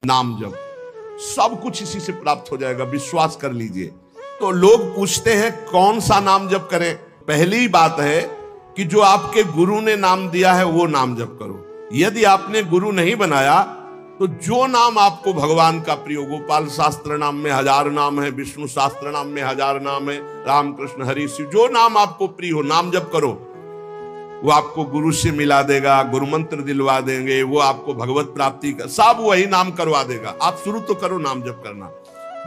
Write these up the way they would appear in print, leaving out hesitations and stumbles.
नाम जप, सब कुछ इसी से प्राप्त हो जाएगा, विश्वास कर लीजिए। तो लोग पूछते हैं कौन सा नाम जप करें। पहली बात है कि जो आपके गुरु ने नाम दिया है वो नाम जप करो। यदि आपने गुरु नहीं बनाया तो जो नाम आपको भगवान का प्रिय, गोपाल शास्त्र नाम में 1000 नाम है, विष्णु शास्त्र नाम में 1000 नाम है, राम कृष्ण हरि शिव, जो नाम आपको प्रिय हो नाम जप करो। वो आपको गुरु से मिला देगा, गुरु मंत्र दिलवा देंगे, वो आपको भगवत प्राप्ति का सब वही नाम करवा देगा। आप शुरू तो करो नाम जप करना।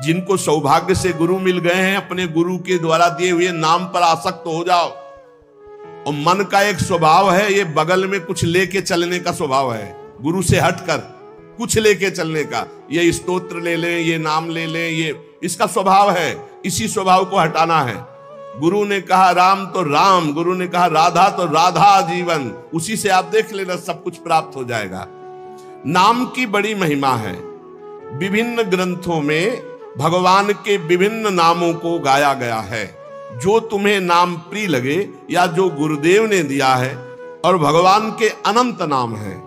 जिनको सौभाग्य से गुरु मिल गए हैं, अपने गुरु के द्वारा दिए हुए नाम पर आसक्त हो जाओ। और मन का एक स्वभाव है, ये बगल में कुछ लेके चलने का स्वभाव है, गुरु से हटकर कुछ लेके चलने का। ये स्तोत्र ले लें, ये नाम ले लें, ये इसका स्वभाव है। इसी स्वभाव को हटाना है। गुरु ने कहा राम तो राम, गुरु ने कहा राधा तो राधा जीवन, उसी से आप देख लेना सब कुछ प्राप्त हो जाएगा। नाम की बड़ी महिमा है। विभिन्न ग्रंथों में भगवान के विभिन्न नामों को गाया गया है। जो तुम्हें नाम प्रिय लगे या जो गुरुदेव ने दिया है, और भगवान के अनंत नाम हैं।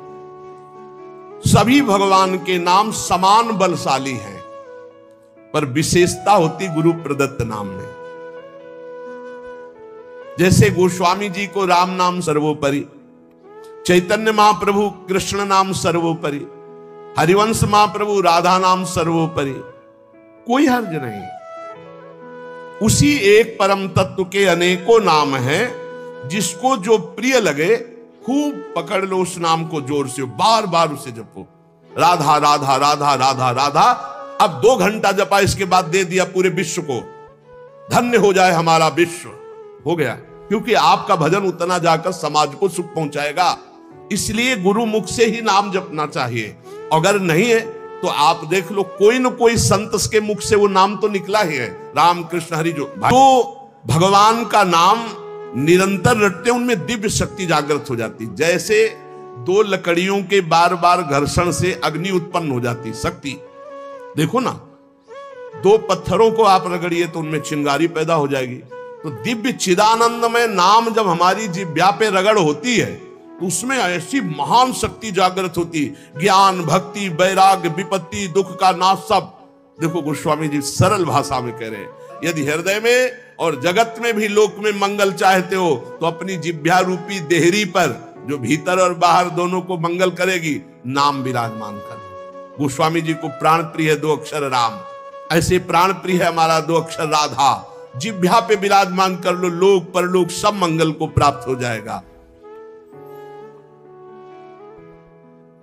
सभी भगवान के नाम समान बलशाली हैं, पर विशेषता होती गुरु प्रदत्त नाम में। जैसे गोस्वामी जी को राम नाम सर्वोपरि, चैतन्य महाप्रभु कृष्ण नाम सर्वोपरि, हरिवंश महाप्रभु राधा नाम सर्वोपरि, कोई हर्ज नहीं। उसी एक परम तत्व के अनेकों नाम हैं, जिसको जो प्रिय लगे खूब पकड़ लो उस नाम को, जोर से बार बार उसे जपो। राधा राधा राधा राधा राधा, अब 2 घंटा जपा, इसके बाद दे दिया पूरे विश्व को, धन्य हो जाए हमारा विश्व, हो गया। क्योंकि आपका भजन उतना जाकर समाज को सुख पहुंचाएगा। इसलिए गुरु मुख से ही नाम जपना चाहिए। अगर नहीं है तो आप देख लो, कोई न कोई संत के मुख से वो नाम तो निकला ही है, राम कृष्ण हरि। जो तो भगवान का नाम निरंतर रटते उनमें दिव्य शक्ति जागृत हो जाती। जैसे 2 लकड़ियों के बार बार घर्षण से अग्नि उत्पन्न हो जाती, शक्ति देखो ना। 2 पत्थरों को आप रगड़िए तो उनमें चिंगारी पैदा हो जाएगी। तो दिव्य चिदानंद में नाम जब हमारी जिह्वा पे रगड़ होती है तो उसमें ऐसी महान शक्ति जागृत होती। ज्ञान, भक्ति, वैराग्य, विपत्ति, दुख का नाश, सब। देखो गोस्वामी जी सरल भाषा में कह रहे हैं, यदि हृदय में और जगत में भी लोक में मंगल चाहते हो तो अपनी जिह्वा रूपी देहरी पर, जो भीतर और बाहर दोनों को मंगल करेगी, नाम विराजमान कर। गोस्वामी जी को प्राण प्रिय है 2 अक्षर राम, ऐसे प्राण प्रिय है हमारा 2 अक्षर राधा। जिह्वा पे विराजमान कर लो, लोक परलोक सब मंगल को प्राप्त हो जाएगा।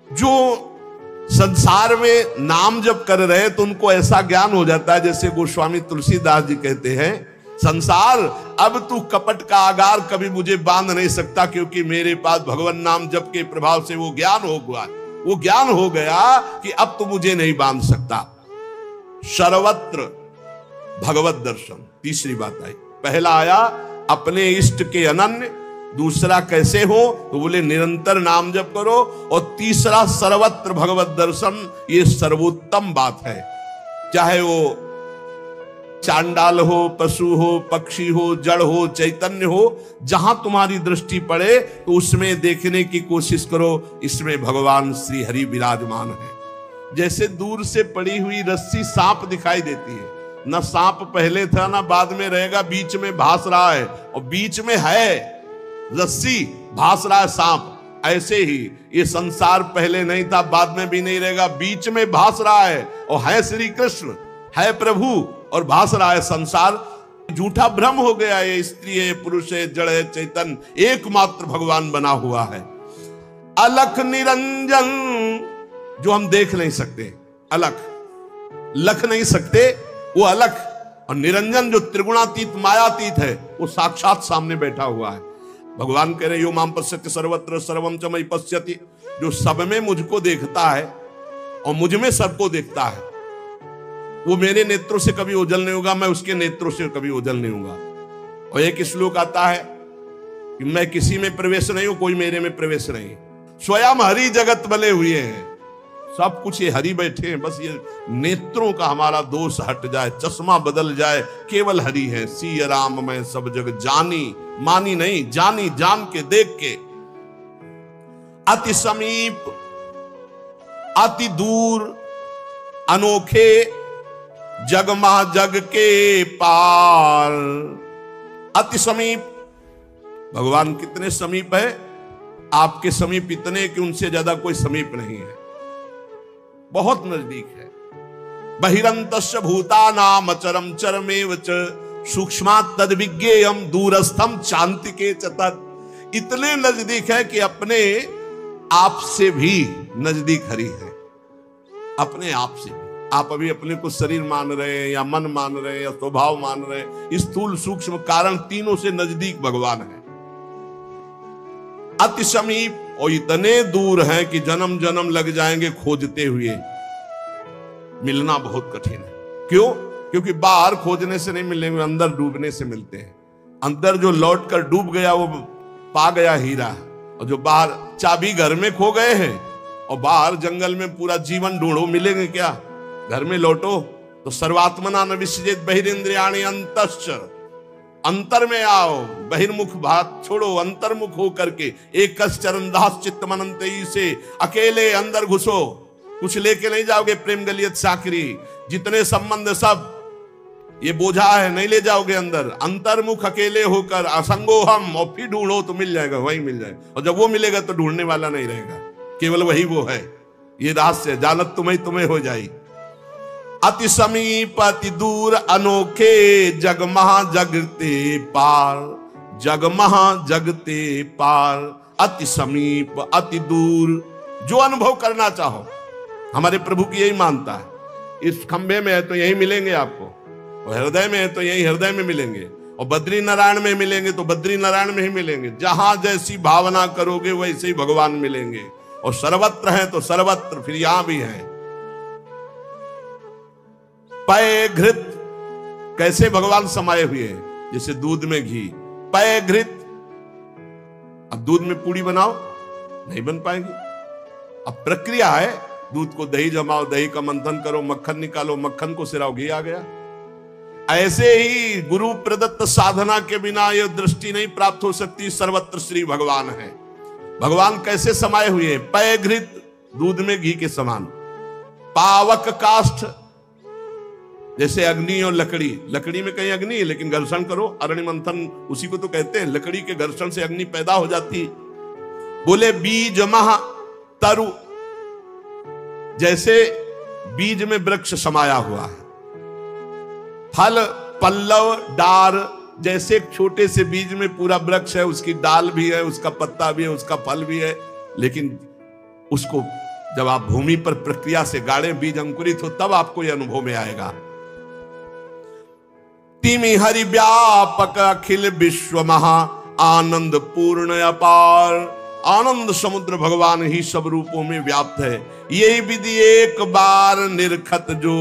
जो संसार में नाम जब कर रहे तो उनको ऐसा ज्ञान हो जाता है, जैसे गोस्वामी तुलसीदास जी कहते हैं, संसार अब तू कपट का आगार कभी मुझे बांध नहीं सकता, क्योंकि मेरे पास भगवान नाम जप के प्रभाव से वो ज्ञान हो गया कि अब तो मुझे नहीं बांध सकता। सर्वत्र भगवत दर्शन, तीसरी बात आई। पहला आया अपने इष्ट के अनन्य, दूसरा कैसे हो तो बोले निरंतर नाम जप करो, और तीसरा सर्वत्र भगवत दर्शन। ये सर्वोत्तम बात है। चाहे वो चांडाल हो, पशु हो, पक्षी हो, जड़ हो, चैतन्य हो, जहां तुम्हारी दृष्टि पड़े तो उसमें देखने की कोशिश करो, इसमें भगवान श्री हरि विराजमान है। जैसे दूर से पड़ी हुई रस्सी सांप दिखाई देती है, न सांप पहले था ना बाद में रहेगा, बीच में भास रहा है, और बीच में है रस्सी, भास रहा है सांप। ऐसे ही ये संसार पहले नहीं था, बाद में भी नहीं रहेगा, बीच में भास रहा है, और है श्री कृष्ण, है प्रभु, और भास रहा है संसार। झूठा भ्रम हो गया, ये स्त्री है, पुरुष है, जड़ है, चैतन्य, एकमात्र भगवान बना हुआ है। अलख निरंजन, जो हम देख नहीं सकते, अलख लख नहीं सकते, वो अलख, और निरंजन जो त्रिगुणातीत मायातीत है, वो साक्षात सामने बैठा हुआ है। भगवान कह रहे यो माम पश्यति सर्वत्र सर्वम च मयि पश्यति, जो सब में मुझको देखता है और मुझ में सबको देखता है, वो मेरे नेत्रों से कभी ओझल नहीं होगा, मैं उसके नेत्रों से कभी ओझल नहीं होगा। और एक श्लोक आता है कि मैं किसी में प्रवेश नहीं हूं, कोई मेरे में प्रवेश नहीं, स्वयं हरि जगत बने हुए हैं, सब कुछ ये हरि बैठे हैं। बस ये नेत्रों का हमारा दोष हट जाए, चश्मा बदल जाए, केवल हरि है। सिय राम मैं सब जग जानी, मानी नहीं, जानी, जान के, देख के। अति समीप, अति दूर, अनोखे जग महा जग के पार। अति समीप, भगवान कितने समीप है, आपके समीप इतने कि उनसे ज्यादा कोई समीप नहीं है, बहुत नजदीक है। बहिरंतस्य भूतानाम अचरम चरमेव च सूक्ष्मात् तद विज्ञेयम दूरस्थम चान्तिके च तत्। इतने नजदीक है कि अपने आप से भी नजदीक हरि है, अपने आप से भी। आप अभी अपने को शरीर मान रहे हैं या मन मान रहे हैं या स्वभाव मान रहे हैं, स्थूल सूक्ष्म कारण तीनों से नजदीक भगवान है। अति समीप और इतने दूर हैं कि जन्म जन्म लग जाएंगे खोजते हुए, मिलना बहुत कठिन है। क्यों? क्योंकि बाहर खोजने से नहीं मिलेंगे, अंदर डूबने से मिलते हैं। अंदर जो लौट कर डूब गया वो पा गया हीरा, और जो बाहर चाबी घर में खो गए हैं और बाहर जंगल में पूरा जीवन ढूंढो, मिलेंगे क्या? घर में लौटो तो सर्वात्मना न विसृजेत बहिरिंद्रियाणि अंतश्च, अंतर में आओ, बहिर्मुख बात छोड़ो, अंतर्मुख हो करके एक चरणदास चित्त मनंते से अकेले अंदर घुसो। कुछ लेके नहीं जाओगे, प्रेम गलियत साकरी, जितने संबंध सब ये बोझा है, नहीं ले जाओगे अंदर। अंतर्मुख अकेले होकर असंगो हम, और फिर ढूंढो तो मिल जाएगा, वही मिल जाएगा। और जब वो मिलेगा तो ढूंढने वाला नहीं रहेगा, केवल वही वो है। ये रहस्य जानत तुम्हें हो जाई। अति समीप अति दूर अनोखे जग महा जगते पार, जग महा जगते पार। अति समीप अति दूर, जो अनुभव करना चाहो, हमारे प्रभु की यही मानता है। इस खंबे में है तो यही मिलेंगे आपको, और हृदय में है तो यही हृदय में मिलेंगे, और बद्री नारायण में मिलेंगे तो बद्री नारायण में ही मिलेंगे। जहां जैसी भावना करोगे वैसे ही भगवान मिलेंगे, और सर्वत्र है तो सर्वत्र फिर यहां भी है। पय घृत, कैसे भगवान समाये हुए हैं, जैसे दूध में घी। पय घृत, अब दूध में पूड़ी बनाओ, नहीं बन पाएगी। अब प्रक्रिया है, दूध को दही जमाओ, दही का मंथन करो, मक्खन निकालो, मक्खन को सिराओ, घी आ गया। ऐसे ही गुरु प्रदत्त साधना के बिना यह दृष्टि नहीं प्राप्त हो सकती। सर्वत्र श्री भगवान है। भगवान कैसे समाये हुए हैं? पय घृत, दूध में घी के समान। पावक काष्ठ, जैसे अग्नि और लकड़ी। लकड़ी में कहीं अग्नि है लेकिन घर्षण करो, अरणि मंथन उसी को तो कहते हैं। लकड़ी के घर्षण से अग्नि पैदा हो जाती। बोले बीज महा तरु, जैसे बीज में वृक्ष समाया हुआ है। फल पल्लव डार, जैसे एक छोटे से बीज में पूरा वृक्ष है, उसकी डाल भी है, उसका पत्ता भी है, उसका फल भी है, लेकिन उसको जब आप भूमि पर प्रक्रिया से गाड़े, बीज अंकुरित हो, तब आपको यह अनुभव में आएगा। तिमि हरि व्यापक अखिल विश्व महा आनंद पूर्ण अपार। आनंद समुद्र भगवान ही सब रूपों में व्याप्त है। यही विधि एक बार निरखत जो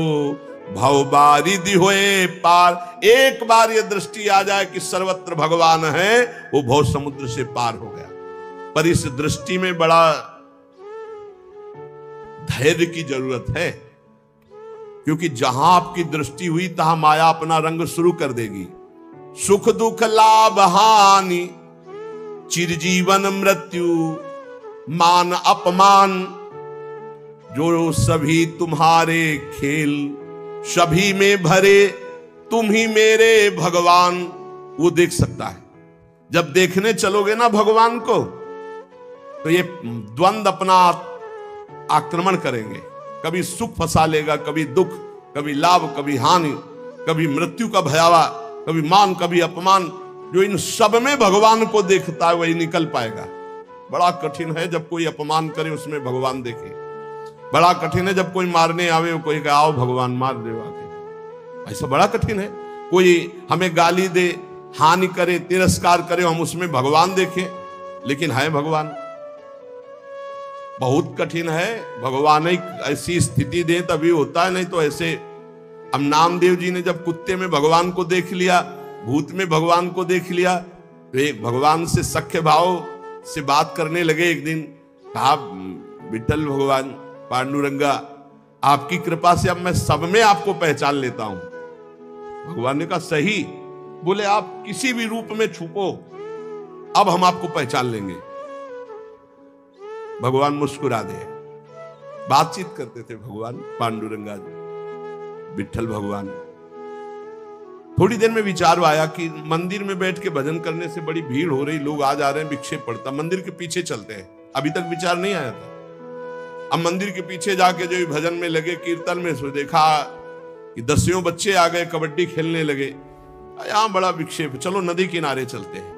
भव बारिधि होए पार। एक बार ये दृष्टि आ जाए कि सर्वत्र भगवान है, वो भव समुद्र से पार हो गया। पर इस दृष्टि में बड़ा धैर्य की जरूरत है, क्योंकि जहां आपकी दृष्टि हुई तहां माया अपना रंग शुरू कर देगी। सुख दुख लाभ हानि चिरजीवन मृत्यु मान अपमान, जो सभी तुम्हारे खेल सभी में भरे, तुम ही मेरे भगवान, वो देख सकता है। जब देखने चलोगे ना भगवान को, तो ये द्वंद अपना आक्रमण करेंगे। कभी सुख फंसा लेगा, कभी दुख, कभी लाभ, कभी हानि, कभी मृत्यु का भयावा, कभी मान, कभी अपमान। जो इन सब में भगवान को देखता है वही निकल पाएगा। बड़ा कठिन है जब कोई अपमान करे उसमें भगवान देखे। बड़ा कठिन है जब कोई मारने आवे, कोई कहे आओ भगवान मार दे आके। ऐसा बड़ा कठिन है। कोई हमें गाली दे, हानि करे, तिरस्कार करे, हम उसमें भगवान देखें, लेकिन है भगवान। बहुत कठिन है। भगवान एक ऐसी स्थिति दे तभी होता है, नहीं तो ऐसे। अब नामदेव जी ने जब कुत्ते में भगवान को देख लिया, भूत में भगवान को देख लिया, तो एक भगवान से सख्य भाव से बात करने लगे। एक दिन कहा, विठल भगवान पांडुरंगा, आपकी कृपा से अब मैं सब में आपको पहचान लेता हूं। भगवान ने कहा सही। बोले आप किसी भी रूप में छुपो, अब हम आपको पहचान लेंगे। भगवान मुस्कुरा दे। बातचीत करते थे भगवान पांडुरंगा जी। विठल भगवान। थोड़ी देर में विचार आया कि मंदिर में बैठ के भजन करने से बड़ी भीड़ हो रही, लोग आ जा रहे हैं, विक्षेप पड़ता, मंदिर के पीछे चलते हैं। अभी तक विचार नहीं आया था। अब मंदिर के पीछे जाके जो भजन में लगे, कीर्तन में, सो देखा कि 10 बच्चे आ गए, कबड्डी खेलने लगे। यहां बड़ा विक्षेप, चलो नदी किनारे चलते हैं।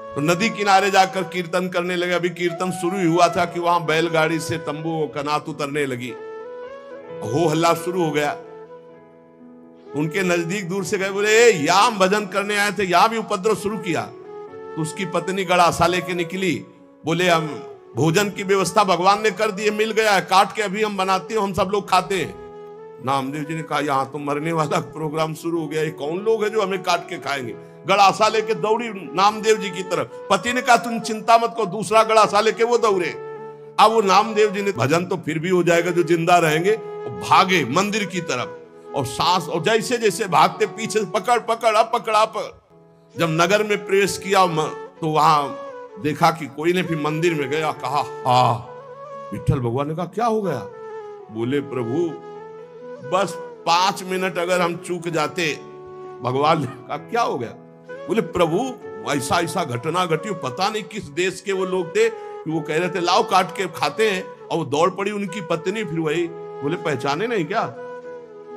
तो नदी किनारे जाकर कीर्तन करने लगे। अभी कीर्तन शुरू ही हुआ था कि वहां बैलगाड़ी से तंबू कनात उतरने लगी, हो हल्ला शुरू हो गया। उनके नजदीक दूर से गए, बोले यहां हम भजन करने आए थे, यहां भी उपद्रव शुरू किया। तो उसकी पत्नी गड़ासा लेके निकली, बोले हम भोजन की व्यवस्था भगवान ने कर दी है, मिल गया है, काट के अभी हम बनाते हैं, हम सब लोग खाते हैं। नामदेव जी ने कहा यहां तो मरने वाला प्रोग्राम शुरू हो गया, ये कौन लोग है जो हमें काट के खाएंगे। गड़ासा लेके दौड़ी नामदेव जी की तरफ। पति ने कहा तुम चिंता मत करो, दूसरा गड़ासा लेके वो दौड़े। अब वो नामदेव जी ने भजन तो फिर भी हो जाएगा जो जिंदा रहेंगे, भागे मंदिर की तरफ। और सांस, और जैसे जैसे भागते पीछे पकड़ पकड़ अब पकड़ा पकड़। जब नगर में प्रवेश किया तो वहां देखा कि कोई ने भी मंदिर में गया, कहा हाँ। विठल भगवान ने कहा क्या हो गया? बोले प्रभु बस 5 मिनट अगर हम चूक जाते। भगवान ने कहा क्या हो गया? बोले प्रभु ऐसा ऐसा घटना घटी, पता नहीं किस देश के वो लोग थे, वो कह रहे थे लाओ काट के खाते हैं, और वो दौड़ पड़ी उनकी पत्नी। फिर वही बोले पहचाने नहीं क्या?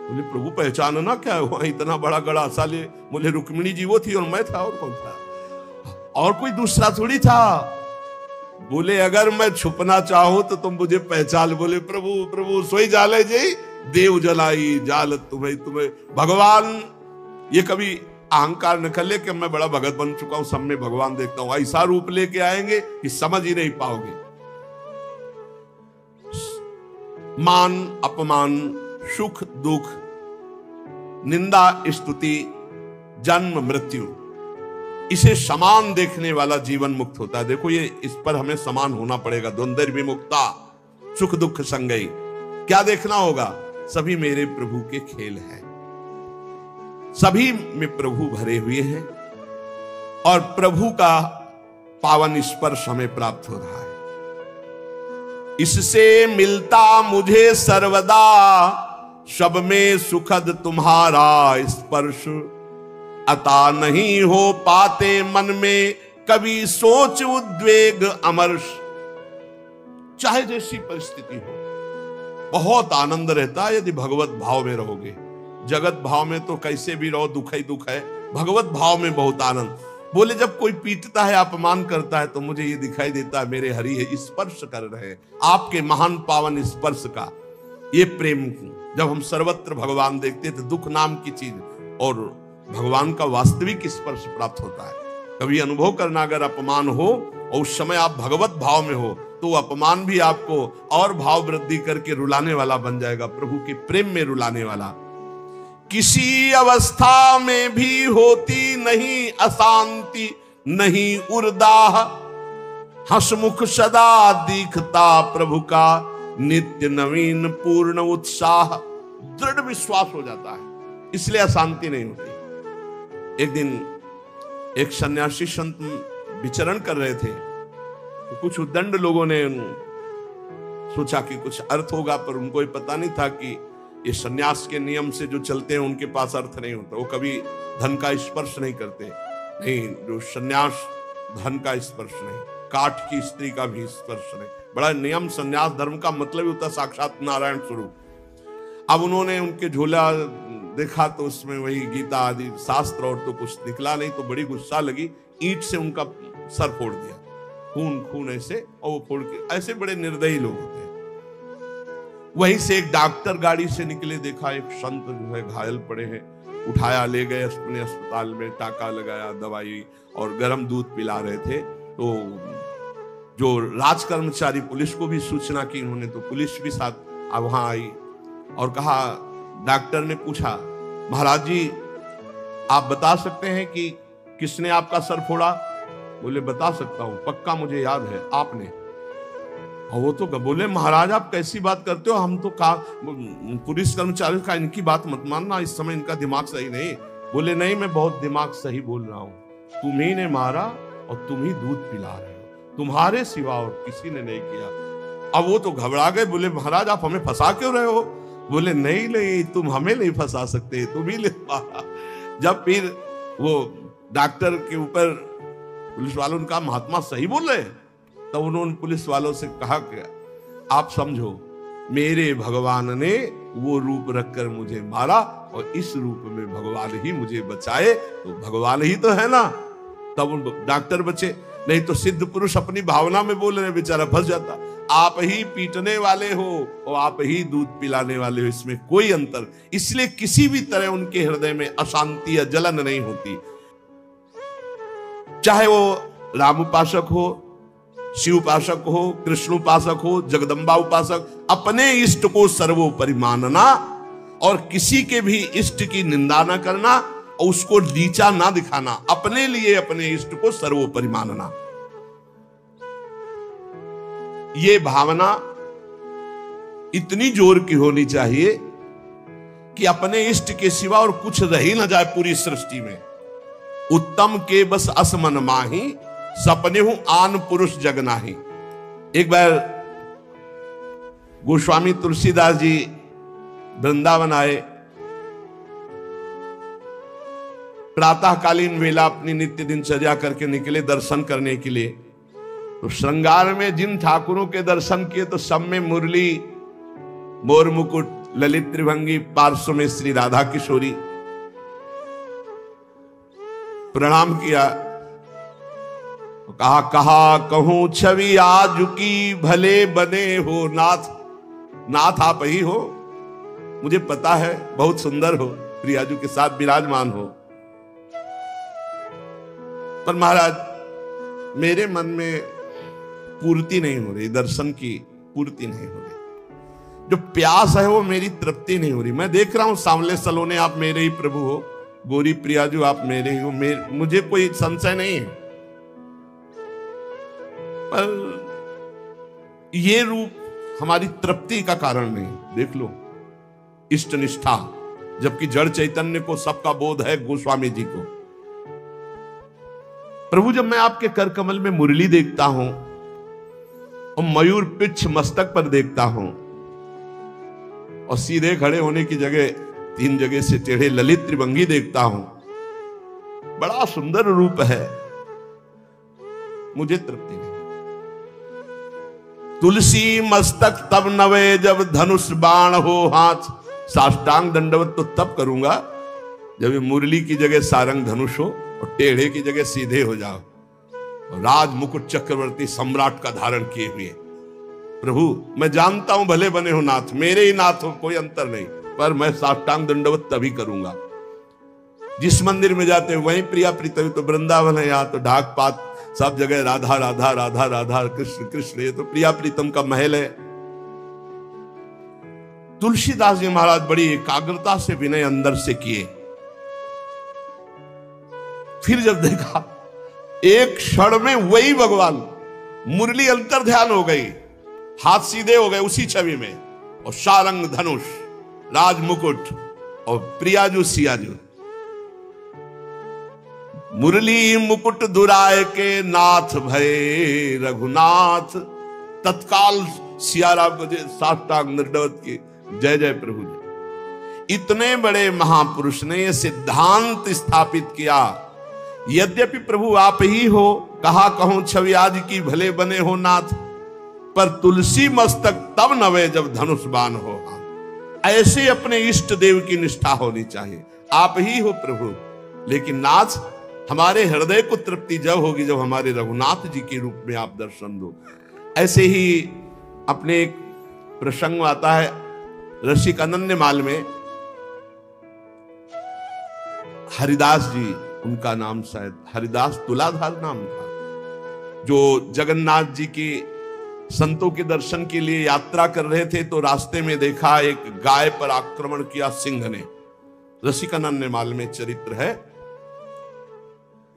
बोले प्रभु पहचानना क्या है, वहां इतना बड़ा गड़ासा ले। बोले रुक्मिणी जी वो थी और मैं था, और कौन था? और कोई दूसरा थोड़ी था। बोले अगर मैं छुपना चाहूं तो तुम मुझे पहचान। बोले प्रभु प्रभु सोई जाले जी देव जलाई जाल तुम्हें तुम्हें। भगवान ये कभी अहंकार न कर ले कि मैं बड़ा भगत बन चुका हूं, सब में भगवान देखता हूं। ऐसा रूप लेके आएंगे कि समझ ही नहीं पाओगे। मान अपमान, सुख दुख, निंदा स्तुति, जन्म मृत्यु, इसे समान देखने वाला जीवन मुक्त होता है। देखो ये इस पर हमें समान होना पड़ेगा। द्वंद्व विमुक्ता, सुख दुख संगई। क्या देखना होगा? सभी मेरे प्रभु के खेल हैं, सभी में प्रभु भरे हुए हैं, और प्रभु का पावन स्पर्श हमें प्राप्त हो रहा है। इससे मिलता मुझे सर्वदा, सब में सुखद तुम्हारा स्पर्श। अता नहीं हो पाते मन में कभी सोच उद्वेग अमर्ष। चाहे जैसी परिस्थिति हो, बहुत आनंद रहता है यदि भगवत भाव में रहोगे। जगत भाव में तो कैसे भी रहो दुख ही दुख है, भगवत भाव में बहुत आनंद। बोले जब कोई पीटता है, अपमान करता है, तो मुझे ये दिखाई देता है मेरे हरि है स्पर्श कर रहे हैं, आपके महान पावन स्पर्श का ये प्रेम। जब हम सर्वत्र भगवान देखते हैं तो दुख नाम की चीज और भगवान का वास्तविक स्पर्श प्राप्त होता है। कभी अनुभव करना, अगर अपमान हो और उस समय आप भगवत भाव में हो, तो अपमान भी आपको और भाव वृद्धि करके रुलाने वाला बन जाएगा, प्रभु के प्रेम में रुलाने वाला। किसी अवस्था में भी होती नहीं अशांति, नहीं उर्दाह, हंसमुख सदा दिखता प्रभु का नित्य नवीन पूर्ण उत्साह। दृढ़ विश्वास हो जाता है, इसलिए अशांति नहीं होती। एक दिन एक सन्यासी संत विचरण कर रहे थे, तो कुछ उद्दंड लोगों ने सोचा कि कुछ अर्थ होगा, पर उनको ये पता नहीं था कि ये सन्यास के नियम से जो चलते हैं उनके पास अर्थ नहीं होता। वो कभी धन का स्पर्श नहीं करते। नहीं, जो सन्यास धन का स्पर्श नहीं, काठ की स्त्री का भी स्पर्श नहीं। बड़ा नियम सन्यास धर्म का मतलब होता साक्षात नारायण स्वरूप। अब उन्होंने उनके झोला देखा तो उसमें वही गीता आदि शास्त्र और तो कुछ निकला नहीं, तो बड़ी गुस्सा लगी, ईंट से उनका सर फोड़ दिया, खून खून ऐसे, और वो फोड़ के। ऐसे बड़े निर्दयी लोग होते हैं। वहीं से एक डॉक्टर गाड़ी से निकले, देखा एक संत जो है घायल पड़े हैं, उठाया ले गए अपने अस्पताल में, टाका लगाया, दवाई और गर्म दूध पिला रहे थे। तो जो राज कर्मचारी पुलिस को भी सूचना की उन्होंने, तो पुलिस भी साथ वहां आई और कहा, डॉक्टर ने पूछा महाराज जी आप बता सकते हैं कि किसने आपका सर फोड़ा? बोले बता सकता हूं, पक्का मुझे याद है आपने। और वो तो बोले महाराज आप कैसी बात करते हो, हम तो पुलिस कर्मचारी का इनकी बात मत मानना, इस समय इनका दिमाग सही नहीं। बोले नहीं, मैं बहुत दिमाग सही बोल रहा हूं, तुम्ही ने मारा और तुम ही दूध पिला रहे हो, तुम्हारे सिवा और किसी ने नहीं किया। अब वो तो घबरा गए, बोले महाराज आप हमें फंसा क्यों रहे हो? बोले नहीं नहीं, तुम हमें नहीं फंसा सकते, तुम ही ले। जब फिर वो डॉक्टर के ऊपर पुलिस वालों ने कहा महात्मा सही बोल रहे, तब उन्होंने पुलिस वालों से कहा कि आप समझो मेरे भगवान ने वो रूप रखकर मुझे मारा और इस रूप में भगवान ही मुझे बचाए, तो भगवान ही तो है ना। तब उन डॉक्टर बचे, नहीं तो सिद्ध पुरुष अपनी भावना में बोल रहे, बेचारा फंस जाता। आप ही पीटने वाले हो और आप ही दूध पिलाने वाले हो, इसमें कोई अंतर। इसलिए किसी भी तरह उनके हृदय में अशांति या जलन नहीं होती, चाहे वो राम उपासक हो, शिव उपासक हो, कृष्ण उपासक हो, जगदम्बा उपासक। अपने इष्ट को सर्वोपरि मानना और किसी के भी इष्ट की निंदा न करना और उसको नीचा ना दिखाना, अपने लिए अपने इष्ट को सर्वोपरि मानना। ये भावना इतनी जोर की होनी चाहिए कि अपने इष्ट के सिवा और कुछ रह ही ना जाए पूरी सृष्टि में। उत्तम के बस असमन माही, सपने हूं आन पुरुष जग नाही। एक बार गोस्वामी तुलसीदास जी वृंदावन आए, प्रातःकालीन वेला अपनी नित्य दिनचर्या करके निकले दर्शन करने के लिए। तो श्रृंगार में जिन ठाकुरों के दर्शन किए तो सब में मुरली, मोर मुकुट, ललित त्रिभंगी, पार्श्व में श्री राधा किशोरी। प्रणाम किया तो कहा कहूं छवि आज की भले बने हो नाथ। नाथ आप ही हो, मुझे पता है बहुत सुंदर हो, प्रियाजू के साथ विराजमान हो, पर महाराज मेरे मन में पूर्ति नहीं हो रही, दर्शन की पूर्ति नहीं हो रही। जो प्यास है वो मेरी तृप्ति नहीं हो रही। मैं देख रहा हूं सांवले सलोने आप मेरे ही प्रभु हो, गोरी प्रियाजू आप मेरे ही हो, मुझे कोई संशय नहीं है, पर ये रूप हमारी तृप्ति का कारण नहीं। देख लो इष्ट निष्ठा, जबकि जड़ चैतन्य को सबका बोध है, गोस्वामी जी को। प्रभु जब मैं आपके कर कमल में मुरली देखता हूं और मयूर पिच्छ मस्तक पर देखता हूं और सीधे खड़े होने की जगह 3 जगह से टेढ़े ललित त्रिभंगी देखता हूं, बड़ा सुंदर रूप है, मुझे तृप्ति नहीं। तुलसी मस्तक तब नवे जब धनुष बाण हो हाथ, साष्टांग दंडवत तो तब करूंगा जब ये मुरली की जगह सारंग धनुष हो और टेढ़े की जगह सीधे हो जाओ और राज मुकुट चक्रवर्ती सम्राट का धारण किए हुए। प्रभु मैं जानता हूं भले बने हो नाथ, मेरे ही नाथ हो, कोई अंतर नहीं, पर मैं साष्टांग दंडवत तभी करूंगा। जिस मंदिर में जाते हैं वहीं प्रिया प्रीतम, तो वृंदावन है, यहाँ तो ढाक पात सब जगह राधा राधा राधा राधा, कृष्ण कृष्ण, ये तो प्रिया प्रीतम का महल है। तुलसीदास जी महाराज बड़ी एकाग्रता से विनय अंदर से किए। फिर जब देखा एक क्षण में वही भगवान, मुरली अंतर ध्यान हो गई, हाथ सीधे हो गए उसी छवि में, और सारंग धनुष, राज मुकुट और प्रियाजू सियाजू। मुरली मुकुट दुराय के नाथ भये रघुनाथ, तत्काल सियाराम को साष्टांग दंडवत की जय जय प्रभु जी। इतने बड़े महापुरुष ने यह सिद्धांत स्थापित किया, यद्यपि प्रभु आप ही हो, कहा कहूं छवि आज की भले बने हो नाथ, पर तुलसी मस्तक तब नवे जब धनुष बाण हो हाथ। ऐसे अपने इष्ट देव की निष्ठा होनी चाहिए। आप ही हो प्रभु, लेकिन नाथ हमारे हृदय को तृप्ति जब होगी जब हमारे रघुनाथ जी के रूप में आप दर्शन दो। ऐसे ही अपने एक प्रसंग आता है रसिक अनन्यमाल में, हरिदास जी उनका नाम, शायद हरिदास तुलाधार नाम था, जो जगन्नाथ जी के संतों के दर्शन के लिए यात्रा कर रहे थे, तो रास्ते में देखा एक गाय पर आक्रमण किया सिंह ने। रसिक अनन्यमाल में चरित्र है।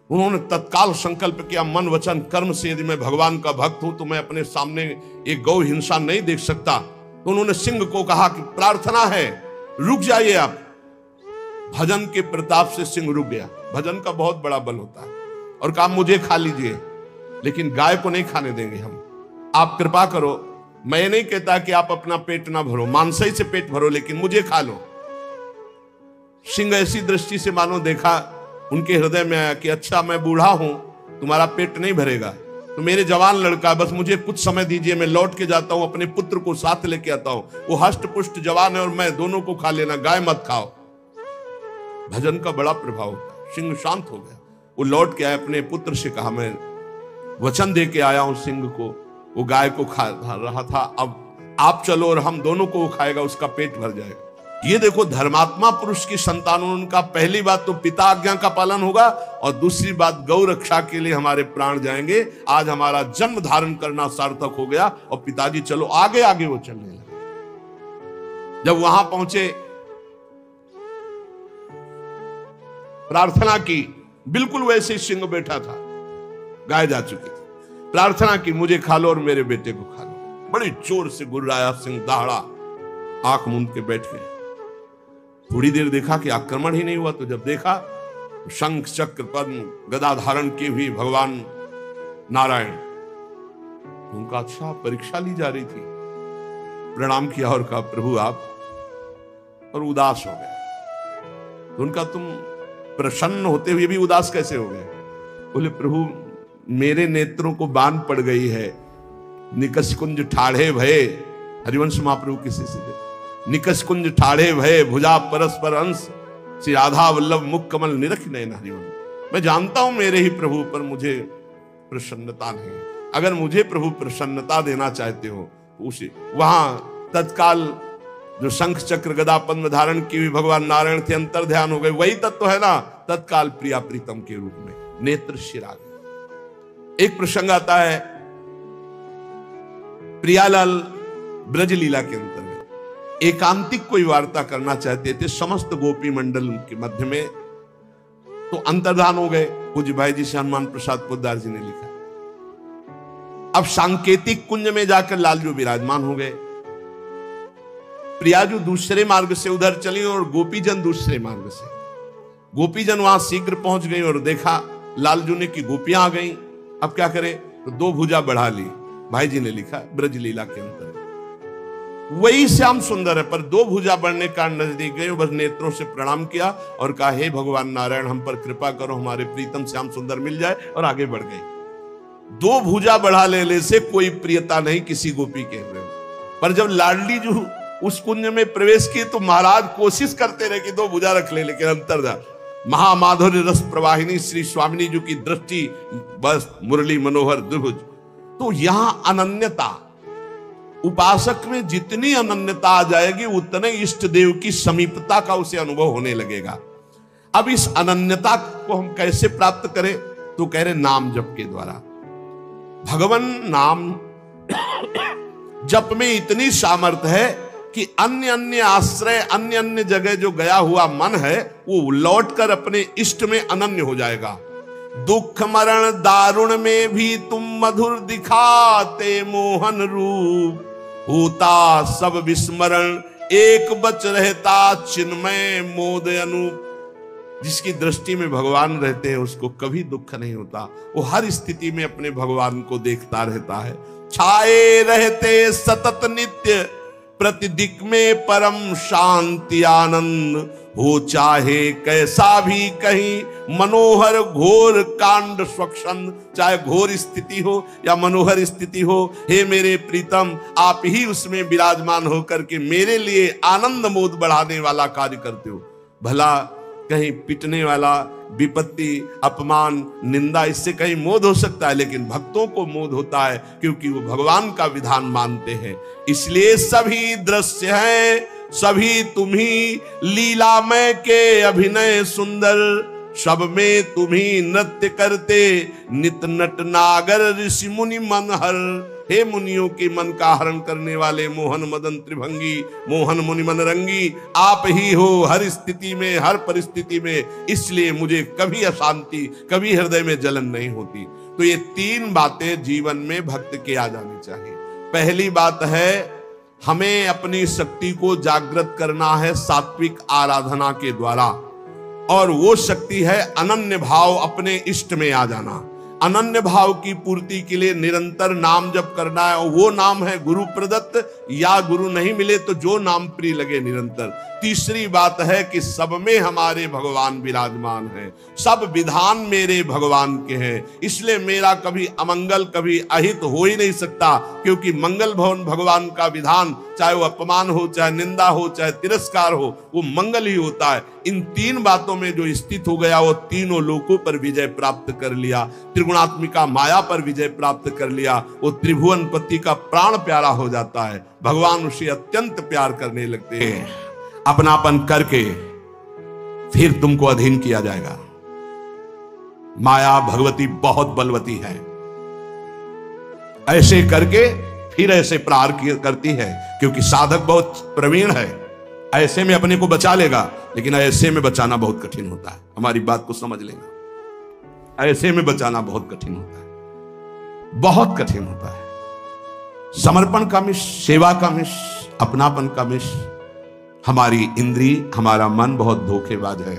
उन्होंने तत्काल संकल्प किया, मन वचन कर्म से यदि मैं भगवान का भक्त हूं तो मैं अपने सामने एक गौ हिंसा नहीं देख सकता। तो उन्होंने सिंह को कहा कि प्रार्थना है रुक जाइए आप। भजन के प्रताप से सिंह रुक गया। भजन का बहुत बड़ा बल होता है। और कहा मुझे खा लीजिए, लेकिन गाय को नहीं खाने देंगे हम, आप कृपा करो मैं नहीं कहता कि आप अपना पेट ना भरो, मांसाई से पेट भरो, लेकिन मुझे खा लो। सिंह ऐसी दृष्टि से मानो देखा, उनके हृदय में आया कि अच्छा मैं बूढ़ा हूं, तुम्हारा पेट नहीं भरेगा, तो मेरे जवान लड़का, बस मुझे कुछ समय दीजिए, मैं लौट के जाता हूं, अपने पुत्र को साथ लेके आता हूं, वो हष्ट पुष्ट जवान है और मैं, दोनों को खा लेना, गाय मत खाओ। भजन का बड़ा प्रभाव होता है। सिंह शांत हो गया, वो लौट के आया, अपने पुत्र से कहा मैं वचन दे के आया हूं सिंह को, वो गाय को खा रहा था, अब आप चलो और हम दोनों को वो खाएगा, उसका पेट भर जाएगा। ये देखो, धर्मात्मा पुरुष की संतानों, उनका पहली बात तो पिता आज्ञा का पालन होगा, और दूसरी बात गौ रक्षा के लिए हमारे प्राण जाएंगे। आज हमारा जन्म धारण करना सार्थक हो गया, और पिताजी चलो आगे आगे वो चलने लगे। जब वहां पहुंचे, प्रार्थना की, बिल्कुल वैसे सिंह बैठा था, गाय जा चुकी थी, प्रार्थना की मुझे खा लो और मेरे बेटे को खा लो। बड़ी जोर से गुर्राया सिंह, दहाड़ा, आंख मूंद के बैठ गए। थोड़ी देर देखा कि आक्रमण ही नहीं हुआ, तो जब देखा तो शंख चक्र पद्म गदा धारण की हुई भगवान नारायण, उनका अच्छा परीक्षा ली जा रही थी। प्रणाम किया और कहा प्रभु आप, और उदास हो गए। तो उनका तुम प्रसन्न होते हुए भी उदास कैसे हो गए? बोले प्रभु मेरे नेत्रों को बांध पड़ गई है, निकष कुंज ठाढ़े भये, हरिवंश महाप्रभु किसी से दे, निकष कुंज ठाढ़े भये भुजा परस्पर अंश, श्री राधा वल्लभ मुख कमल निरख नयन हरिवंश। मैं जानता हूं मेरे ही प्रभु पर मुझे प्रसन्नता नहीं, अगर मुझे प्रभु प्रसन्नता देना चाहते हो तो उसे, वहां तत्काल जो शंख चक्र गदा पद्म धारण की हुई भगवान नारायण थे, अंतर ध्यान हो गए, वही तत्व है ना, तत्काल प्रिया प्रीतम के रूप में नेत्र शिरा। एक प्रसंग आता है प्रियालाल ब्रजलीला के अंतर्गत, एकांतिक कोई वार्ता करना चाहते थे समस्त गोपी मंडल के मध्य में, तो अंतर्धान हो गए। पूज्य भाई जी से हनुमान प्रसाद पोद्दार जी ने लिखा। अब सांकेतिक कुंज में जाकर लालजू विराजमान हो गए, प्रियाजू दूसरे मार्ग से उधर चली और गोपीजन दूसरे मार्ग से। गोपीजन वहां शीघ्र पहुंच गई और देखा लालजू ने कि गोपियां आ गई, अब क्या करे, तो दो भुजा बढ़ा ली। भाई जी ने लिखा ब्रजलीला के अंतर्गत वही श्याम सुंदर है, पर दो भुजा बढ़ने का नजदीक गए, बस नेत्रों से प्रणाम किया और कहा हे भगवान नारायण हम पर कृपा करो, हमारे प्रीतम श्याम सुंदर मिल जाए, और आगे बढ़ गए। दो भुजा बढ़ा लेने से कोई प्रियता नहीं किसी गोपी के हृदय में, पर जब लाडली जो उस कुंज में प्रवेश किए तो महाराज कोशिश करते रहे कि दो भुजा रख ले, लेकिन अंतर्धान महामाधुर्य रस प्रवाहिनी श्री स्वामिनी जी की दृष्टि, बस मुरली मनोहर द्विभुज। तो यहां अनन्यता, उपासक में जितनी अनन्यता आ जाएगी उतने इष्ट देव की समीपता का उसे अनुभव होने लगेगा। अब इस अनन्यता को हम कैसे प्राप्त करें, तो कह रहे नाम जप के द्वारा। भगवान नाम जप में इतनी सामर्थ्य है कि अन्य अन्य आश्रय, अन्य अन्य जगह जो गया हुआ मन है वो लौटकर अपने इष्ट में अनन्य हो जाएगा। दुख मरण दारुण में भी तुम मधुर दिखाते मोहन रूप, होता सब विस्मरण एक बच रहता चिन्मय मोद अनूप। जिसकी दृष्टि में भगवान रहते हैं उसको कभी दुख नहीं होता, वो हर स्थिति में अपने भगवान को देखता रहता है। छाए रहते सतत नित्य प्रतिदिक में परम शांति आनंद, हो चाहे कैसा भी कहीं मनोहर घोर कांड स्वक्षंद। चाहे घोर स्थिति हो या मनोहर स्थिति हो, हे मेरे प्रीतम आप ही उसमें विराजमान होकर के मेरे लिए आनंद मोद बढ़ाने वाला कार्य करते हो। भला कहीं पिटने वाला, विपत्ति, अपमान, निंदा, इससे कहीं मोद हो सकता है, लेकिन भक्तों को मोद होता है क्योंकि वो भगवान का विधान मानते हैं। इसलिए सभी दृश्य हैं, सभी तुम्ही लीलामय के अभिनय सुंदर, सब में तुम्ही नृत्य करते नित नट नागर ऋषि मुनि मन हर। हे मुनियों के मन का हरण करने वाले मोहन मदन त्रिभंगी, मोहन मुनि मन रंगी, आप ही हो हर स्थिति में, हर परिस्थिति में। इसलिए मुझे कभी अशांति, कभी हृदय में जलन नहीं होती। तो ये तीन बातें जीवन में भक्त के आ जानी चाहिए। पहली बात है हमें अपनी शक्ति को जागृत करना है सात्विक आराधना के द्वारा, और वो शक्ति है अनन्य भाव, अपने इष्ट में आ जाना। अनन्य भाव की पूर्ति के लिए निरंतर नाम जप करना है, और वो नाम है गुरु प्रदत्त, या गुरु नहीं मिले तो जो नाम प्रिय लगे निरंतर। तीसरी बात है कि सब में हमारे भगवान विराजमान है, सब विधान मेरे भगवान के हैं, इसलिए मेरा कभी अमंगल कभी अहित हो ही नहीं सकता, क्योंकि मंगल भवन भगवान का विधान, चाहे वो अपमान हो, चाहे निंदा हो, चाहे तिरस्कार हो, वो मंगल ही होता है। इन तीन बातों में जो स्थित हो गया वो तीनों लोकों पर विजय प्राप्त कर लिया, त्रिगुणात्मिका माया पर विजय प्राप्त कर लिया, वो त्रिभुवन पति का प्राण प्यारा हो जाता है, भगवान उसे अत्यंत प्यार करने लगते हैं। अपनापन करके फिर तुमको अधीन किया जाएगा। माया भगवती बहुत बलवती है, ऐसे करके फिर ऐसे प्रहार करती है, क्योंकि साधक बहुत प्रवीण है, ऐसे में अपने को बचा लेगा, लेकिन ऐसे में बचाना बहुत कठिन होता है। हमारी बात को समझ लेना, ऐसे में बचाना बहुत कठिन होता है, बहुत कठिन होता है। समर्पण का मिश, सेवा का मिश, अपनापन का मिश। हमारी इंद्री, हमारा मन बहुत धोखेबाज है,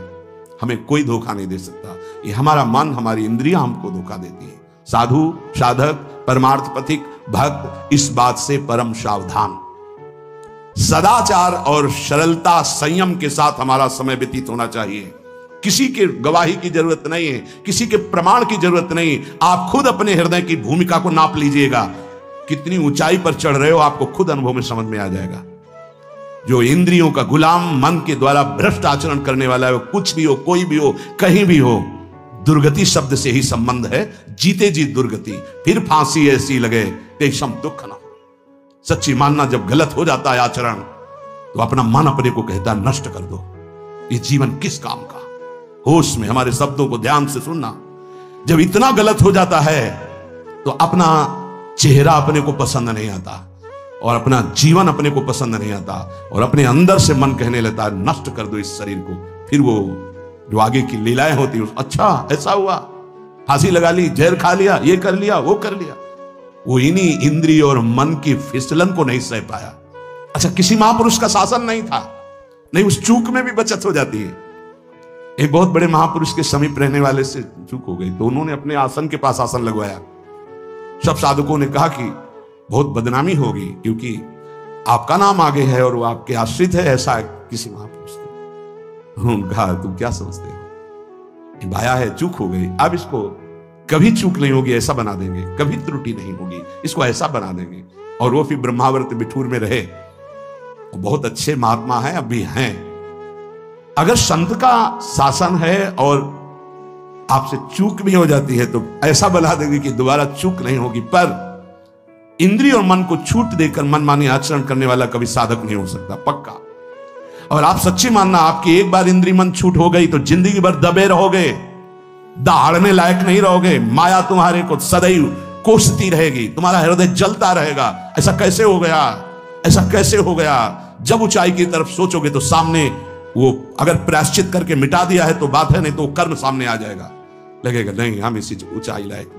हमें कोई धोखा नहीं दे सकता। ये हमारा मन, हमारी इंद्रियां हमको धोखा देती है। साधु, साधक, परमार्थ पथिक, भक्त इस बात से परम सावधान। सदाचार और सरलता संयम के साथ हमारा समय व्यतीत होना चाहिए। किसी के गवाही की जरूरत नहीं है, किसी के प्रमाण की जरूरत नहीं। आप खुद अपने हृदय की भूमिका को नाप लीजिएगा, कितनी ऊंचाई पर चढ़ रहे हो आपको खुद अनुभव में समझ में आ जाएगा। जो इंद्रियों का गुलाम, मन के द्वारा भ्रष्ट आचरण करने वाला है, वो कुछ भी हो, कोई भी हो, कहीं भी हो, दुर्गति शब्द से ही संबंध है। जीते जी दुर्गति, फिर फांसी ऐसी लगे तेषम दुख न हो। सच्ची मानना, जब गलत हो जाता है आचरण, तो अपना मन अपने को कहता है नष्ट कर दो, ये जीवन किस काम का। होश में हमारे शब्दों को ध्यान से सुनना। जब इतना गलत हो जाता है तो अपना चेहरा अपने को पसंद नहीं आता, और अपना जीवन अपने को पसंद नहीं आता, और अपने अंदर से मन कहने लगता है नष्ट कर दो इस शरीर को। फिर वो जो आगे की लीलाएं होती है, अच्छा ऐसा हुआ, फांसी लगा ली, जहर खा लिया, ये कर लिया, वो कर लिया। वो इन्हीं इंद्रिय और मन की फिसलन को नहीं सह पाया। अच्छा, किसी महापुरुष का शासन नहीं था, नहीं, उस चूक में भी बचत हो जाती है। एक बहुत बड़े महापुरुष के समीप रहने वाले से चूक हो गई, तो उन्होंने अपने आसन के पास आसन लगवाया। सब साधकों ने कहा कि बहुत बदनामी होगी, क्योंकि आपका नाम आगे है और वो आपके आश्रित है, ऐसा है किसी महापुरुष ने। उन्होंने कहा तुम क्या समझते हो, भाया है, चूक हो गई, अब इसको कभी चूक नहीं होगी ऐसा बना देंगे, कभी त्रुटि नहीं होगी, इसको ऐसा बना देंगे। और वो फिर ब्रह्मावर्त बिठूर में रहे। वो बहुत अच्छे महात्मा हैं, अभी हैं। अगर संत का शासन है और आपसे चूक भी हो जाती है तो ऐसा बना देंगे कि दोबारा चूक नहीं होगी। पर इंद्रिय और मन को छूट देकर मनमानी आचरण करने वाला कभी साधक नहीं हो सकता, पक्का। और आप सच्ची मानना, आपकी एक बार इंद्रिय मन छूट हो गई तो जिंदगी भर दबे रहोगे, दहाड़ने लायक नहीं रहोगे। माया तुम्हारे को सदैव कोसती रहेगी, तुम्हारा हृदय जलता रहेगा। ऐसा कैसे हो गया, ऐसा कैसे हो गया। जब ऊंचाई की तरफ सोचोगे तो सामने वो अगर प्रायश्चित करके मिटा दिया है तो बात है, नहीं तो कर्म सामने आ जाएगा। लगेगा नहीं, हम इस ऊंचाई लायक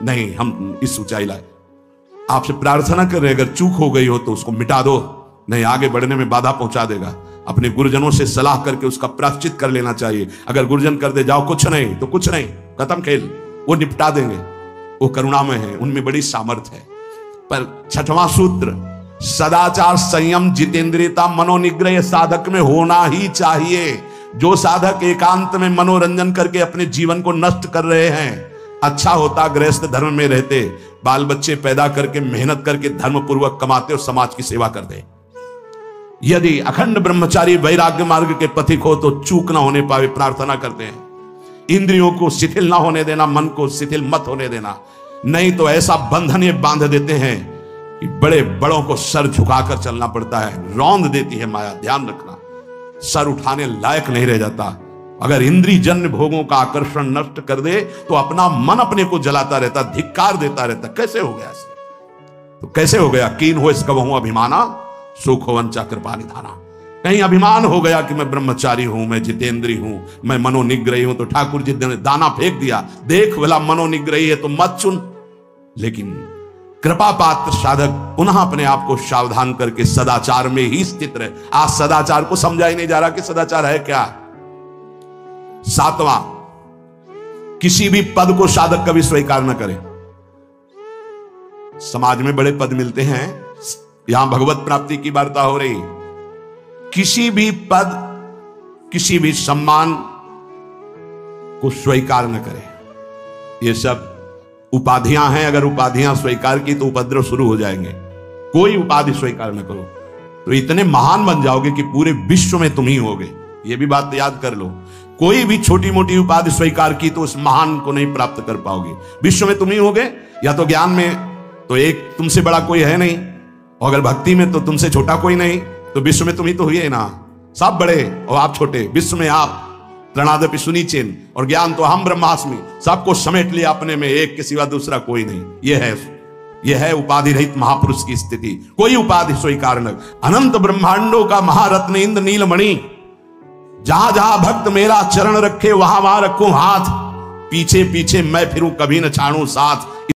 नहीं, हम इस ऊंचाई लायक। आपसे प्रार्थना कर रहे, अगर चूक हो गई हो तो उसको मिटा दो, नहीं आगे बढ़ने में बाधा पहुंचा देगा। अपने गुरुजनों से सलाह करके उसका प्रायश्चित कर लेना चाहिए। अगर गुरुजन कर दे जाओ कुछ नहीं तो कुछ नहीं, खत्म खेल, वो निपटा देंगे, वो करुणामय है, उनमें बड़ी सामर्थ्य है। पर छठवां सूत्र, सदाचार, संयम, जितेंद्रियता, मनोनिग्रह साधक में होना ही चाहिए। जो साधक एकांत में मनोरंजन करके अपने जीवन को नष्ट कर रहे हैं, अच्छा होता गृहस्थ धर्म में रहते, बाल बच्चे पैदा करके मेहनत करके धर्म पूर्वक कमाते और समाज की सेवा कर दे। यदि अखंड ब्रह्मचारी वैराग्य मार्ग के पथिक हो तो चूक ना होने पावे प्रार्थना करते हैं। इंद्रियों को शिथिल ना होने देना, मन को शिथिल मत होने देना, नहीं तो ऐसा बंधन ये बांध देते हैं कि बड़े बड़ों को सर झुकाकर चलना पड़ता है। रौंद देती है माया, ध्यान रखना, सर उठाने लायक नहीं रह जाता। अगर इंद्रिय जन्य भोगों का आकर्षण नष्ट कर दे तो अपना मन अपने को जलाता रहता, धिक्कार देता रहता। कैसे हो गया ऐसे? तो कैसे हो गया? कीन हो इसका बहु अभिमाना, सुख हो वंचा कृपा निधाना। कहीं अभिमान हो गया कि मैं ब्रह्मचारी हूं, मैं जितेंद्री हूं, मैं मनोनिग्रही हूं, तो ठाकुर जी ने दाना फेंक दिया, देख वाला मनोनिग्रही है तो मत चुन। लेकिन कृपा पात्र साधक पुनः अपने आप को सावधान करके सदाचार में ही स्थित रहे। आज सदाचार को समझा ही नहीं जा रहा कि सदाचार है क्या। सातवां, किसी भी पद को साधक कभी स्वीकार न करे। समाज में बड़े पद मिलते हैं, यहां भगवत प्राप्ति की वार्ता हो रही। किसी भी पद, किसी भी सम्मान को स्वीकार न करे। ये सब उपाधियां हैं, अगर उपाधियां स्वीकार की तो उपद्रव शुरू हो जाएंगे। कोई उपाधि स्वीकार न करो तो इतने महान बन जाओगे कि पूरे विश्व में तुम ही होगे। ये भी बात याद कर लो। कोई भी छोटी मोटी उपाधि स्वीकार की तो उस महान को नहीं प्राप्त कर पाओगे। विश्व में तुम ही होगे, या तो ज्ञान में तो एक तुमसे बड़ा कोई है नहीं, और अगर भक्ति में तो तुमसे छोटा कोई नहीं, तो विश्व में तुम ही तो हुए ना। सब बड़े और आप छोटे, विश्व में आप प्रणादपि सुनीचेन, और ज्ञान तो हम ब्रह्मास्मि, सबको समेट लिया अपने में, एक के सिवा दूसरा कोई नहीं। यह है उपाधि रहित महापुरुष की स्थिति। कोई उपाधि स्वीकार न। अनंत ब्रह्मांडों का महारत्न इंद्र नीलमणि, जहां जहां भक्त मेरा चरण रखे वहां वहां रखूं हाथ, पीछे पीछे मैं फिरूं कभी न छाड़ूं साथ।